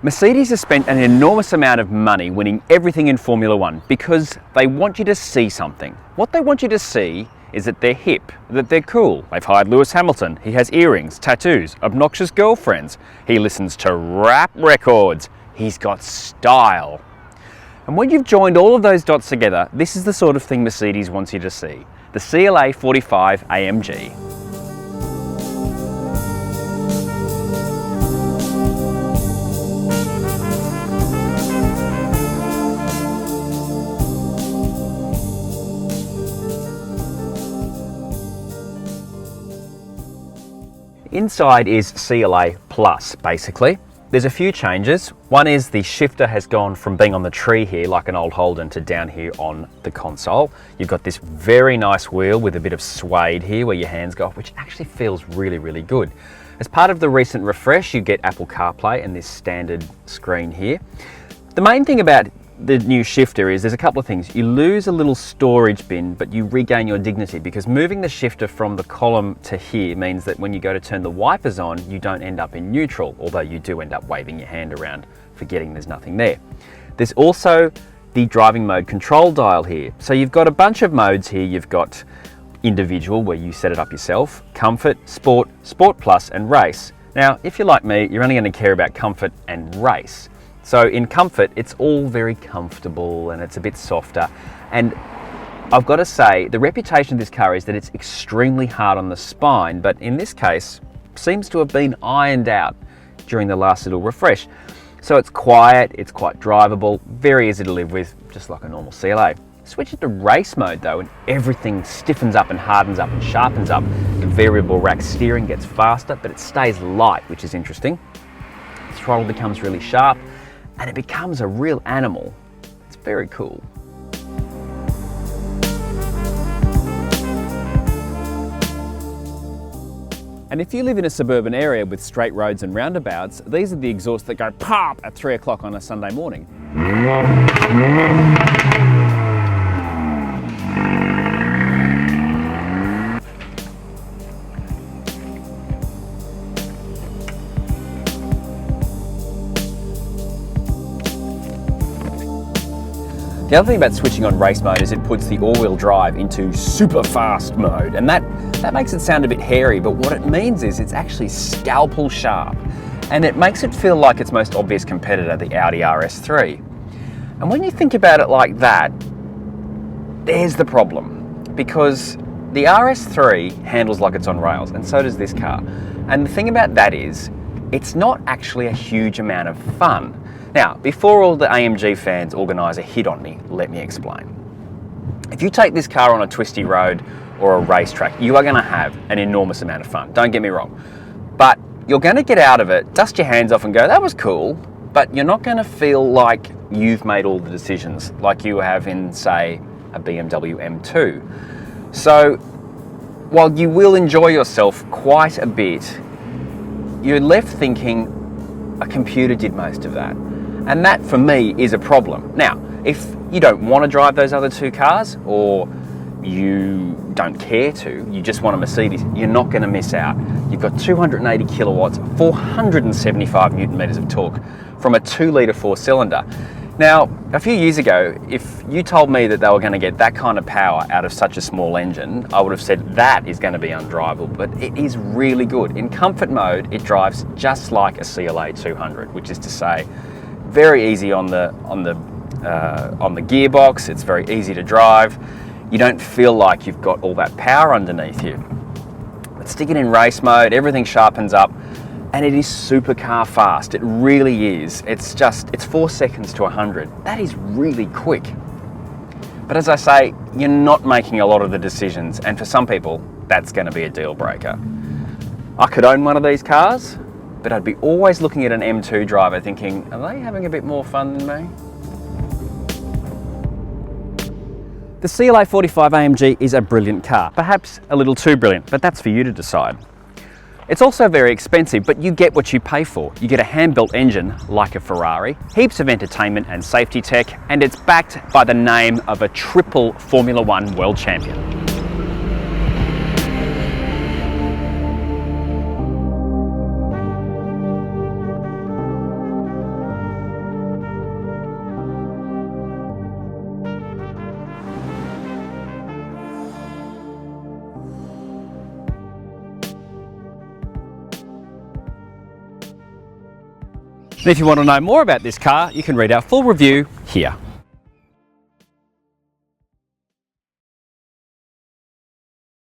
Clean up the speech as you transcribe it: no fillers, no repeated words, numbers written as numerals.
Mercedes has spent an enormous amount of money winning everything in Formula One because they want you to see something. What they want you to see is that they're hip, that they're cool. They've hired Lewis Hamilton. He has earrings, tattoos, obnoxious girlfriends. He listens to rap records. He's got style. And when you've joined all of those dots together, this is the sort of thing Mercedes wants you to see. The CLA 45 AMG. Inside is CLA Plus, basically. There's a few changes. One is the shifter has gone from being on the tree here, like an old Holden, to down here on the console. You've got this very nice wheel with a bit of suede here where your hands go off, which actually feels really, really good. As part of the recent refresh, you get Apple CarPlay and this standard screen here. The main thing about the new shifter is there's a couple of things. You lose a little storage bin, but you regain your dignity because moving the shifter from the column to here means that when you go to turn the wipers on, you don't end up in neutral, although you do end up waving your hand around, forgetting there's nothing there. There's also the driving mode control dial here. So you've got a bunch of modes here. You've got individual, where you set it up yourself, comfort, sport, sport plus, and race. Now, if you're like me, you're only going to care about comfort and race. So in comfort, it's all very comfortable and it's a bit softer. And I've got to say, the reputation of this car is that it's extremely hard on the spine, but in this case, seems to have been ironed out during the last little refresh. So it's quiet, it's quite drivable, very easy to live with, just like a normal CLA. Switch it to race mode though, and everything stiffens up and hardens up and sharpens up. The variable rack steering gets faster, but it stays light, which is interesting. The throttle becomes really sharp, and it becomes a real animal. It's very cool. And if you live in a suburban area with straight roads and roundabouts, these are the exhausts that go pop at 3 o'clock on a Sunday morning. The other thing about switching on race mode is it puts the all-wheel drive into super fast mode, and that makes it sound a bit hairy, but what it means is it's actually scalpel sharp, and it makes it feel like its most obvious competitor, the Audi RS3. And when you think about it like that, there's the problem, because the RS3 handles like it's on rails, and so does this car. And the thing about that is, it's not actually a huge amount of fun. Now, before all the AMG fans organise a hit on me, let me explain. If you take this car on a twisty road or a racetrack, you are going to have an enormous amount of fun, don't get me wrong. But you're going to get out of it, dust your hands off and go, that was cool, but you're not going to feel like you've made all the decisions like you have in, say, a BMW M2. So, while you will enjoy yourself quite a bit, you're left thinking a computer did most of that. And that, for me, is a problem. Now, if you don't want to drive those other two cars, or you don't care to, you just want a Mercedes, you're not going to miss out. You've got 280 kilowatts, 475 newton meters of torque from a 2-litre 4-cylinder. Now, a few years ago, if you told me that they were going to get that kind of power out of such a small engine, I would have said that is going to be undrivable, but it is really good. In comfort mode, it drives just like a CLA 200, which is to say, very easy on the gearbox. It's very easy to drive. You don't feel like you've got all that power underneath you. But stick it in race mode, everything sharpens up, and it is supercar fast. It really is. It's 4 seconds to 100. That is really quick. But as I say, you're not making a lot of the decisions, and for some people, that's going to be a deal breaker. I could own one of these cars, but I'd be always looking at an M2 driver thinking, are they having a bit more fun than me? The CLA 45 AMG is a brilliant car, perhaps a little too brilliant, but that's for you to decide. It's also very expensive, but you get what you pay for. You get a hand-built engine like a Ferrari, heaps of entertainment and safety tech, and it's backed by the name of a triple Formula One world champion. And if you want to know more about this car, you can read our full review here.